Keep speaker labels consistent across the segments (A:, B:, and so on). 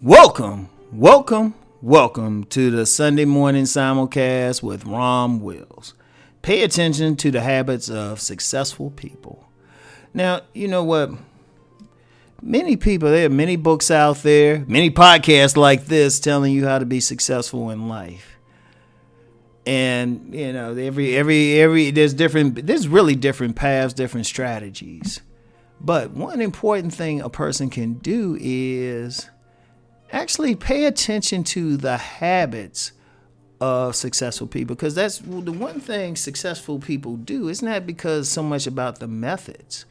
A: Welcome to the Sunday morning simulcast with Rom Wills. Pay attention to the habits of successful people. Now, you know what? There are many books out there, many podcasts like this telling you how to be successful in life. And, you know, there's really different paths, different strategies. But one important thing a person can do is actually pay attention to the habits of successful people, because that's the one thing successful people do. It's not because so much about the methods,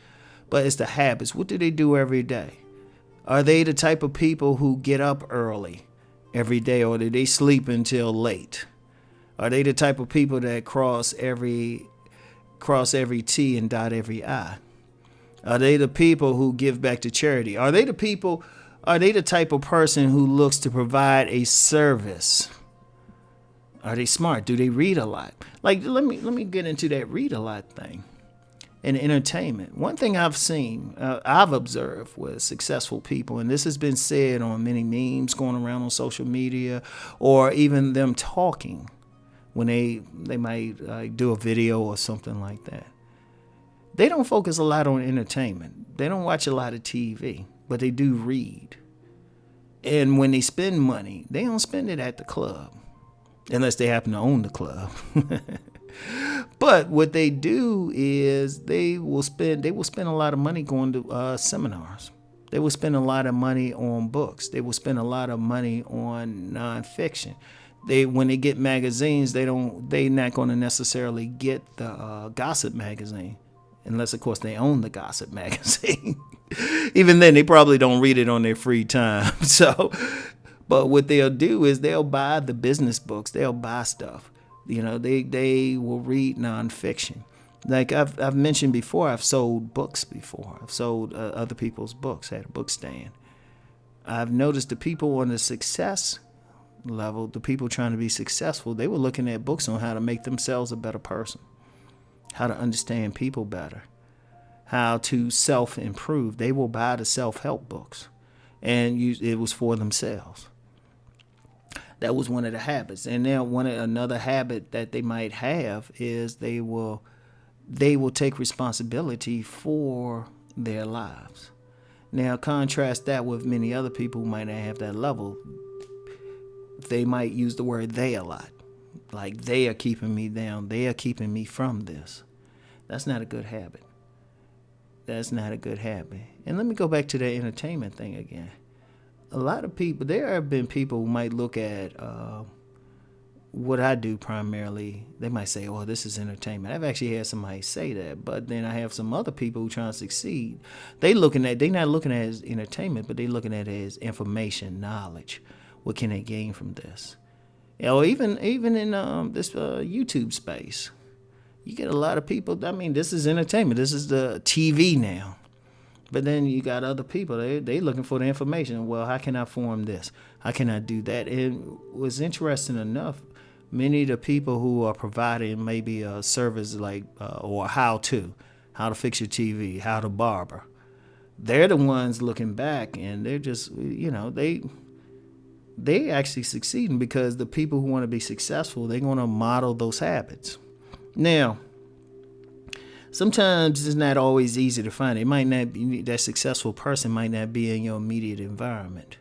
A: but it's the habits. What do they do every day? Are they the type of people who get up early every day, or do they sleep until late? Are they the type of people that cross every T and dot every I? Are they the people who give back to charity? Are they the type of person who looks to provide a service? Are they smart? Do they read a lot? Like, let me get into that read a lot thing. In entertainment, one thing I've observed with successful people, and this has been said on many memes going around on social media, or even them talking when they might do a video or something like that. They don't focus a lot on entertainment. They don't watch a lot of TV, but they do read. And when they spend money, they don't spend it at the club, unless they happen to own the club. But what they do is they will spend a lot of money going to seminars. They will spend a lot of money on books. They will spend a lot of money on nonfiction. When they get magazines, they're not going to necessarily get the gossip magazine, unless of course they own the gossip magazine. Even then, they probably don't read it on their free time. But what they'll do is they'll buy the business books. They'll buy stuff. You know, they will read nonfiction. Like I've mentioned before, I've sold books before. I've sold other people's books, had a book stand. I've noticed the people on the success level, the people trying to be successful, they were looking at books on how to make themselves a better person, how to understand people better, how to self-improve. They will buy the self-help books, and it was for themselves. That was one of the habits. And now another habit that they might have is they will take responsibility for their lives. Now contrast that with many other people who might not have that level. They might use the word they a lot. Like, they are keeping me down. They are keeping me from this. That's not a good habit. That's not a good habit. And let me go back to that entertainment thing again. A lot of people, there have been people who might look at what I do primarily. They might say, oh, this is entertainment. I've actually had somebody say that. But then I have some other people who try to succeed. They're not looking at it as entertainment, but they're looking at it as information, knowledge. What can they gain from this? Or even in this YouTube space. You get a lot of people. I mean, this is entertainment. This is the TV now. But then you got other people. They looking for the information. Well, how can I form this? How can I do that? It was interesting enough. Many of the people who are providing maybe a service like or how to fix your TV, how to barber. They're the ones looking back, and they're just they actually succeeding because the people who want to be successful, they're going to model those habits. Now, sometimes it's not always easy to find. It might not be, that successful person might not be in your immediate environment,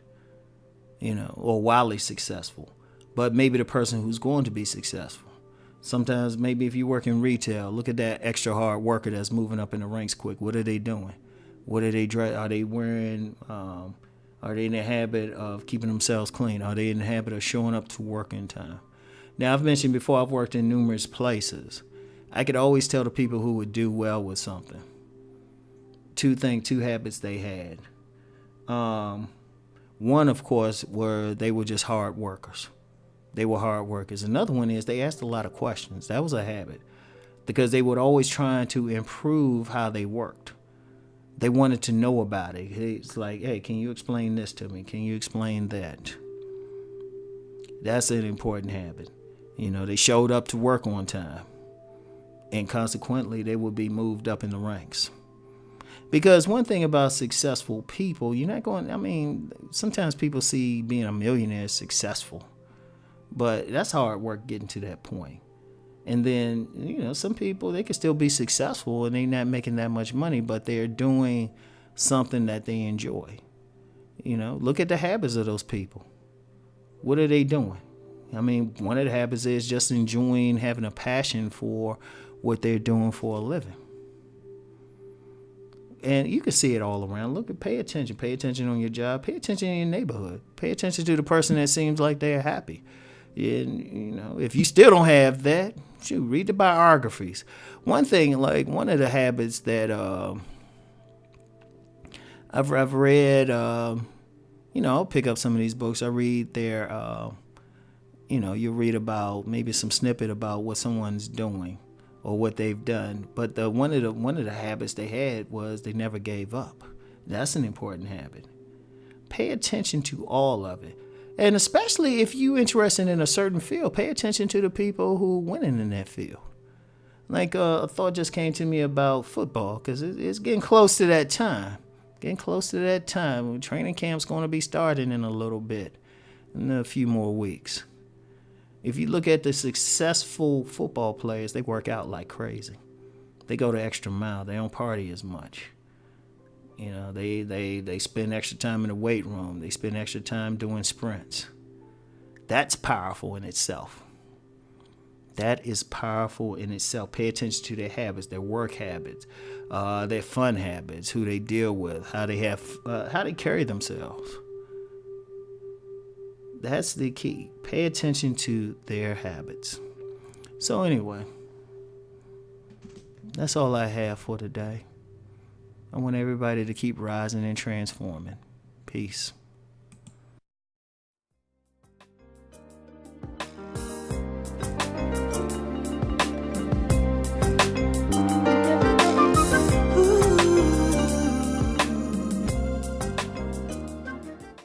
A: or wildly successful, but maybe the person who's going to be successful. Sometimes maybe if you work in retail, look at that extra hard worker that's moving up in the ranks quick. What are they doing? What are they dressed? Are they wearing? Are they in the habit of keeping themselves clean? Are they in the habit of showing up to work in time? Now, I've mentioned before, I've worked in numerous places. I could always tell the people who would do well with something. Two habits they had. One, of course, they were just hard workers. They were hard workers. Another one is they asked a lot of questions. That was a habit because they would always try to improve how they worked. They wanted to know about it. It's like, hey, can you explain this to me? Can you explain that? That's an important habit. They showed up to work on time. And consequently, they would be moved up in the ranks. Because one thing about successful people, you're not going, sometimes people see being a millionaire as successful, but that's hard work getting to that point. And then, some people, they can still be successful and they're not making that much money, but they're doing something that they enjoy. Look at the habits of those people. What are they doing? One of the habits is just enjoying having a passion for what they're doing for a living. And you can see it all around. Pay attention. Pay attention on your job. Pay attention in your neighborhood. Pay attention to the person that seems like they're happy. And, if you still don't have that, read the biographies. One thing, one of the habits that I've read, I'll pick up some of these books. I read their, you read about maybe some snippet about what someone's doing or what they've done. But one of the habits they had was they never gave up. That's an important habit. Pay attention to all of it. And especially if you're interested in a certain field, pay attention to the people who are winning in that field. A thought just came to me about football, because it's getting close to that time. Training camp's going to be starting in a little bit, in a few more weeks. If you look at the successful football players, they work out like crazy. They go the extra mile. They don't party as much. They spend extra time in the weight room. They spend extra time doing sprints. That's powerful in itself. That is powerful in itself. Pay attention to their habits, their work habits, their fun habits, who they deal with, how they carry themselves. That's the key. Pay attention to their habits. So anyway, that's all I have for today. I want everybody to keep rising and transforming. Peace.